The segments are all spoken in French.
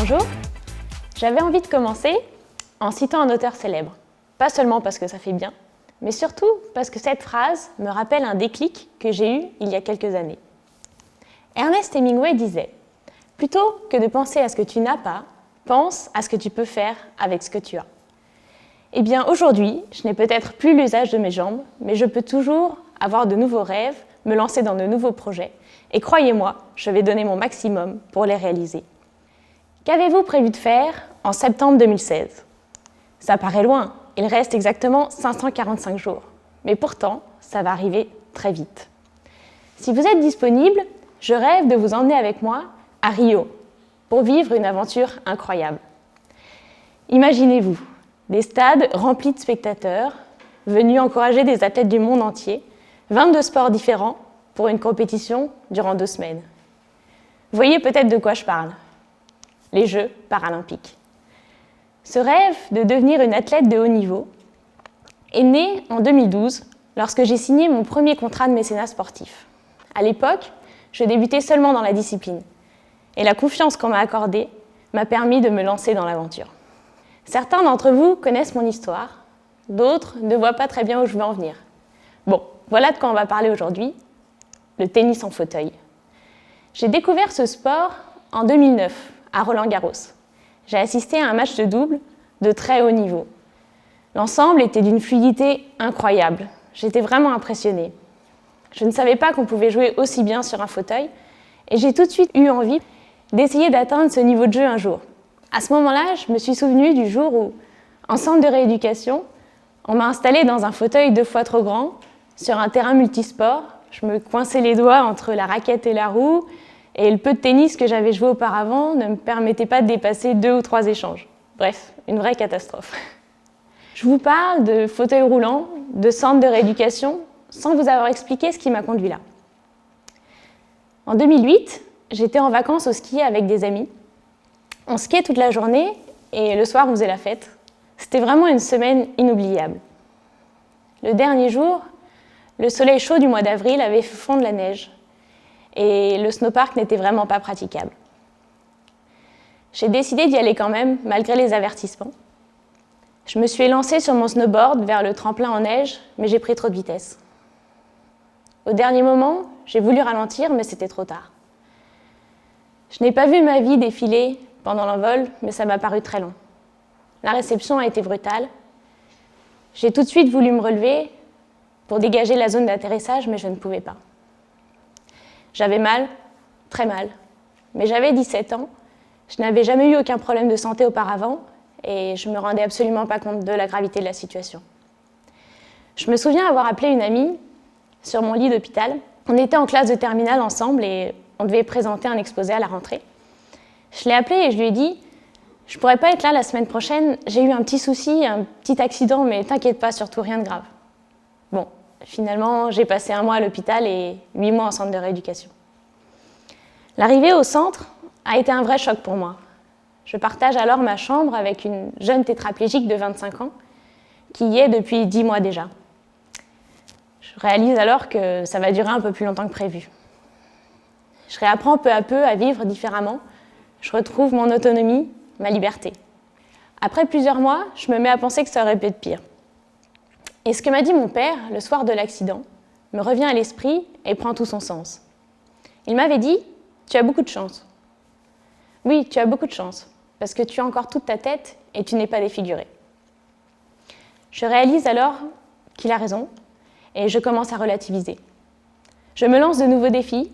Bonjour, j'avais envie de commencer en citant un auteur célèbre. Pas seulement parce que ça fait bien, mais surtout parce que cette phrase me rappelle un déclic que j'ai eu il y a quelques années. Ernest Hemingway disait « Plutôt que de penser à ce que tu n'as pas, pense à ce que tu peux faire avec ce que tu as. » Eh bien aujourd'hui, je n'ai peut-être plus l'usage de mes jambes, mais je peux toujours avoir de nouveaux rêves, me lancer dans de nouveaux projets. Et croyez-moi, je vais donner mon maximum pour les réaliser. Qu'avez-vous prévu de faire en septembre 2016 ? Ça paraît loin, il reste exactement 545 jours. Mais pourtant, ça va arriver très vite. Si vous êtes disponible, je rêve de vous emmener avec moi à Rio pour vivre une aventure incroyable. Imaginez-vous, des stades remplis de spectateurs venus encourager des athlètes du monde entier, 22 sports différents pour une compétition durant 2 semaines. Vous voyez peut-être de quoi je parle. Les Jeux paralympiques. Ce rêve de devenir une athlète de haut niveau est né en 2012 lorsque j'ai signé mon premier contrat de mécénat sportif. À l'époque, je débutais seulement dans la discipline et la confiance qu'on m'a accordée m'a permis de me lancer dans l'aventure. Certains d'entre vous connaissent mon histoire, d'autres ne voient pas très bien où je veux en venir. Bon, voilà de quoi on va parler aujourd'hui, le tennis en fauteuil. J'ai découvert ce sport en 2009 à Roland-Garros. J'ai assisté à un match de double de très haut niveau. L'ensemble était d'une fluidité incroyable. J'étais vraiment impressionnée. Je ne savais pas qu'on pouvait jouer aussi bien sur un fauteuil et j'ai tout de suite eu envie d'essayer d'atteindre ce niveau de jeu un jour. À ce moment-là, je me suis souvenue du jour où, en centre de rééducation, on m'a installée dans un fauteuil 2 fois trop grand, sur un terrain multisport. Je me coinçais les doigts entre la raquette et la roue, et le peu de tennis que j'avais joué auparavant ne me permettait pas de dépasser 2 ou 3 échanges. Bref, une vraie catastrophe. Je vous parle de fauteuil roulant, de centre de rééducation, sans vous avoir expliqué ce qui m'a conduit là. En 2008, j'étais en vacances au ski avec des amis. On skiait toute la journée et le soir, on faisait la fête. C'était vraiment une semaine inoubliable. Le dernier jour, le soleil chaud du mois d'avril avait fait fondre la neige et le snowpark n'était vraiment pas praticable. J'ai décidé d'y aller quand même, malgré les avertissements. Je me suis élancée sur mon snowboard vers le tremplin en neige, mais j'ai pris trop de vitesse. Au dernier moment, j'ai voulu ralentir, mais c'était trop tard. Je n'ai pas vu ma vie défiler pendant l'envol, mais ça m'a paru très long. La réception a été brutale. J'ai tout de suite voulu me relever pour dégager la zone d'atterrissage, mais je ne pouvais pas. J'avais mal, très mal, mais j'avais 17 ans, je n'avais jamais eu aucun problème de santé auparavant et je ne me rendais absolument pas compte de la gravité de la situation. Je me souviens avoir appelé une amie sur mon lit d'hôpital. On était en classe de terminale ensemble et on devait présenter un exposé à la rentrée. Je l'ai appelée et je lui ai dit « Je ne pourrais pas être là la semaine prochaine, j'ai eu un petit souci, un petit accident, mais t'inquiète pas, surtout rien de grave. » Bon, finalement, j'ai passé 1 mois à l'hôpital et 8 mois en centre de rééducation. L'arrivée au centre a été un vrai choc pour moi. Je partage alors ma chambre avec une jeune tétraplégique de 25 ans qui y est depuis 10 mois déjà. Je réalise alors que ça va durer un peu plus longtemps que prévu. Je réapprends peu à peu à vivre différemment. Je retrouve mon autonomie, ma liberté. Après plusieurs mois, je me mets à penser que ça aurait pu être pire. Et ce que m'a dit mon père le soir de l'accident me revient à l'esprit et prend tout son sens. Il m'avait dit « Tu as beaucoup de chance. » Oui, tu as beaucoup de chance, parce que tu as encore toute ta tête et tu n'es pas défiguré. Je réalise alors qu'il a raison et je commence à relativiser. Je me lance de nouveaux défis,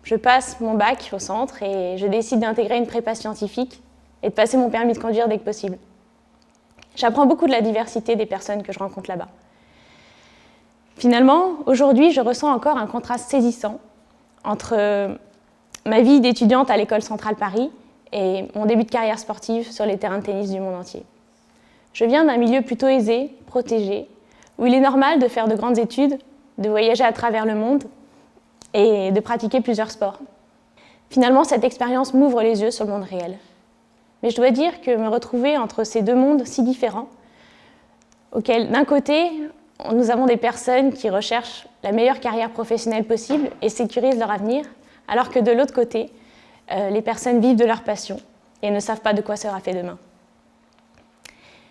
je passe mon bac au centre et je décide d'intégrer une prépa scientifique et de passer mon permis de conduire dès que possible. J'apprends beaucoup de la diversité des personnes que je rencontre là-bas. Finalement, aujourd'hui, je ressens encore un contraste saisissant entre ma vie d'étudiante à l'École Centrale Paris et mon début de carrière sportive sur les terrains de tennis du monde entier. Je viens d'un milieu plutôt aisé, protégé, où il est normal de faire de grandes études, de voyager à travers le monde et de pratiquer plusieurs sports. Finalement, cette expérience m'ouvre les yeux sur le monde réel. Mais je dois dire que me retrouver entre ces 2 mondes si différents, auxquels, d'un côté, nous avons des personnes qui recherchent la meilleure carrière professionnelle possible et sécurisent leur avenir, alors que de l'autre côté, les personnes vivent de leur passion et ne savent pas de quoi sera fait demain.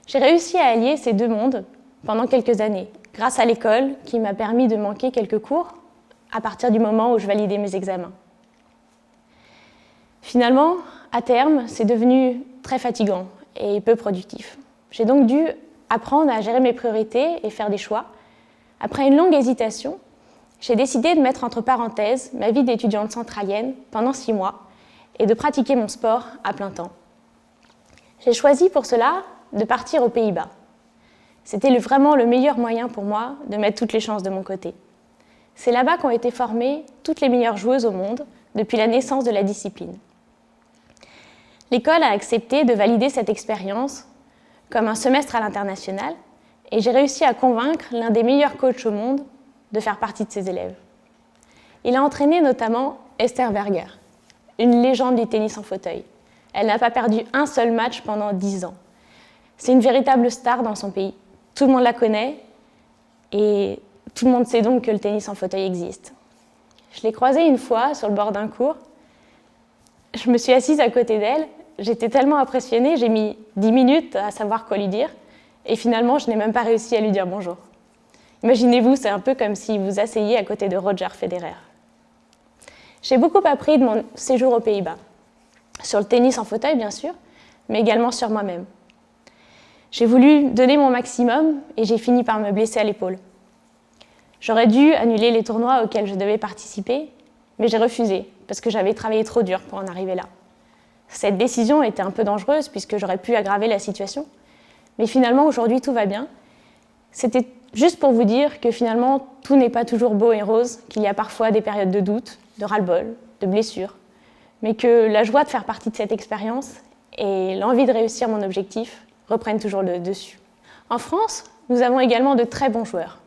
J'ai réussi à allier ces deux mondes pendant quelques années, grâce à l'école qui m'a permis de manquer quelques cours à partir du moment où je validais mes examens. Finalement, à terme, c'est devenu très fatigant et peu productif. J'ai donc dû apprendre à gérer mes priorités et faire des choix. Après une longue hésitation, j'ai décidé de mettre entre parenthèses ma vie d'étudiante centralienne pendant 6 mois et de pratiquer mon sport à plein temps. J'ai choisi pour cela de partir aux Pays-Bas. C'était vraiment le meilleur moyen pour moi de mettre toutes les chances de mon côté. C'est là-bas qu'ont été formées toutes les meilleures joueuses au monde depuis la naissance de la discipline. L'école a accepté de valider cette expérience comme un semestre à l'international et j'ai réussi à convaincre l'un des meilleurs coachs au monde de faire partie de ses élèves. Il a entraîné notamment Esther Berger, une légende du tennis en fauteuil. Elle n'a pas perdu un seul match pendant 10 ans. C'est une véritable star dans son pays. Tout le monde la connaît et tout le monde sait donc que le tennis en fauteuil existe. Je l'ai croisée une fois sur le bord d'un cours. Je me suis assise à côté d'elle. J'étais tellement impressionnée, j'ai mis 10 minutes à savoir quoi lui dire. Et finalement, je n'ai même pas réussi à lui dire bonjour. Imaginez-vous, c'est un peu comme si vous asseyez à côté de Roger Federer. J'ai beaucoup appris de mon séjour aux Pays-Bas. Sur le tennis en fauteuil, bien sûr, mais également sur moi-même. J'ai voulu donner mon maximum et j'ai fini par me blesser à l'épaule. J'aurais dû annuler les tournois auxquels je devais participer, mais j'ai refusé parce que j'avais travaillé trop dur pour en arriver là. Cette décision était un peu dangereuse puisque j'aurais pu aggraver la situation, mais finalement aujourd'hui tout va bien. C'était juste pour vous dire que finalement tout n'est pas toujours beau et rose, qu'il y a parfois des périodes de doute, de ras-le-bol, de blessures, mais que la joie de faire partie de cette expérience et l'envie de réussir mon objectif reprennent toujours le dessus. En France, nous avons également de très bons joueurs,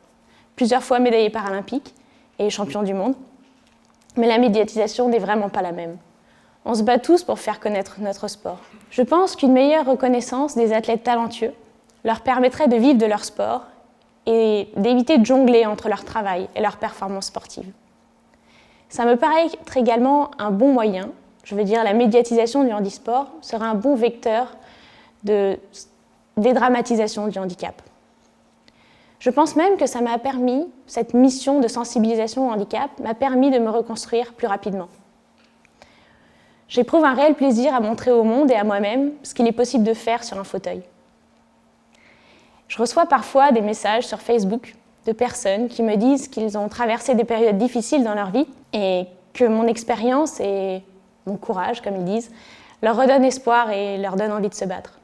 plusieurs fois médaillés paralympiques et champions du monde, mais la médiatisation n'est vraiment pas la même. On se bat tous pour faire connaître notre sport. Je pense qu'une meilleure reconnaissance des athlètes talentueux leur permettrait de vivre de leur sport et d'éviter de jongler entre leur travail et leur performance sportive. Ça me paraît être également un bon moyen, je veux dire la médiatisation du handisport sera un bon vecteur de dédramatisation du handicap. Je pense même que ça m'a permis, cette mission de sensibilisation au handicap m'a permis de me reconstruire plus rapidement. J'éprouve un réel plaisir à montrer au monde et à moi-même ce qu'il est possible de faire sur un fauteuil. Je reçois parfois des messages sur Facebook de personnes qui me disent qu'ils ont traversé des périodes difficiles dans leur vie et que mon expérience et mon courage, comme ils disent, leur redonnent espoir et leur donnent envie de se battre.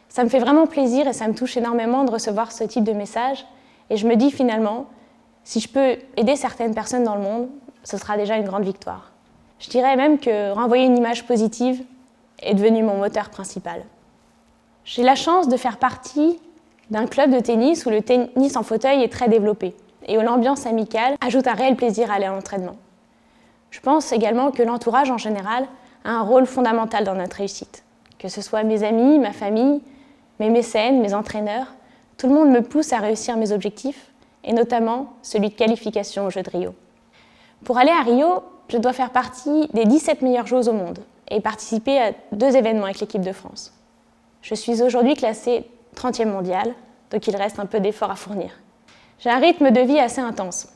Ça me fait vraiment plaisir et ça me touche énormément de recevoir ce type de messages. Et je me dis finalement, si je peux aider certaines personnes dans le monde, ce sera déjà une grande victoire. Je dirais même que renvoyer une image positive est devenu mon moteur principal. J'ai la chance de faire partie d'un club de tennis où le tennis en fauteuil est très développé et où l'ambiance amicale ajoute un réel plaisir à aller à l'entraînement. Je pense également que l'entourage en général a un rôle fondamental dans notre réussite. Que ce soit mes amis, ma famille, mes mécènes, mes entraîneurs, tout le monde me pousse à réussir mes objectifs, et notamment celui de qualification aux Jeux de Rio. Pour aller à Rio, je dois faire partie des 17 meilleures joueuses au monde et participer à 2 événements avec l'équipe de France. Je suis aujourd'hui classée 30e mondiale, donc il reste un peu d'effort à fournir. J'ai un rythme de vie assez intense.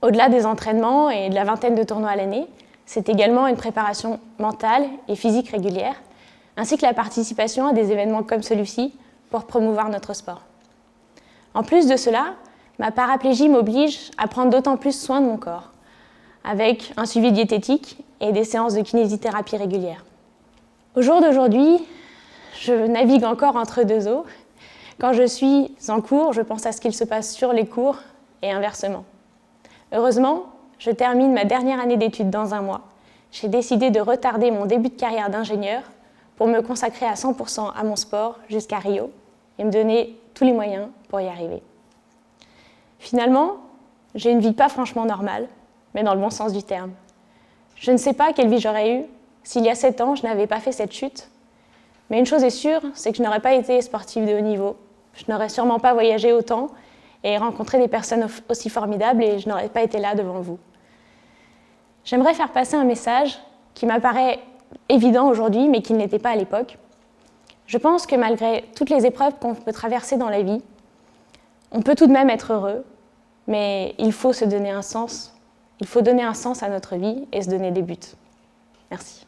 Au-delà des entraînements et de la vingtaine de tournois à l'année, c'est également une préparation mentale et physique régulière, ainsi que la participation à des événements comme celui-ci pour promouvoir notre sport. En plus de cela, ma paraplégie m'oblige à prendre d'autant plus soin de mon corps, avec un suivi diététique et des séances de kinésithérapie régulières. Au jour d'aujourd'hui, je navigue encore entre 2 eaux. Quand je suis en cours, je pense à ce qu'il se passe sur les cours et inversement. Heureusement, je termine ma dernière année d'études dans 1 mois. J'ai décidé de retarder mon début de carrière d'ingénieur pour me consacrer à 100% à mon sport jusqu'à Rio et me donner tous les moyens pour y arriver. Finalement, j'ai une vie pas franchement normale, mais dans le bon sens du terme. Je ne sais pas quelle vie j'aurais eue s'il y a 7 ans, je n'avais pas fait cette chute. Mais une chose est sûre, c'est que je n'aurais pas été sportive de haut niveau. Je n'aurais sûrement pas voyagé autant et rencontré des personnes aussi formidables et je n'aurais pas été là devant vous. J'aimerais faire passer un message qui m'apparaît évident aujourd'hui, mais qu'il n'était pas à l'époque. Je pense que malgré toutes les épreuves qu'on peut traverser dans la vie, on peut tout de même être heureux, mais il faut se donner un sens. Il faut donner un sens à notre vie et se donner des buts. Merci.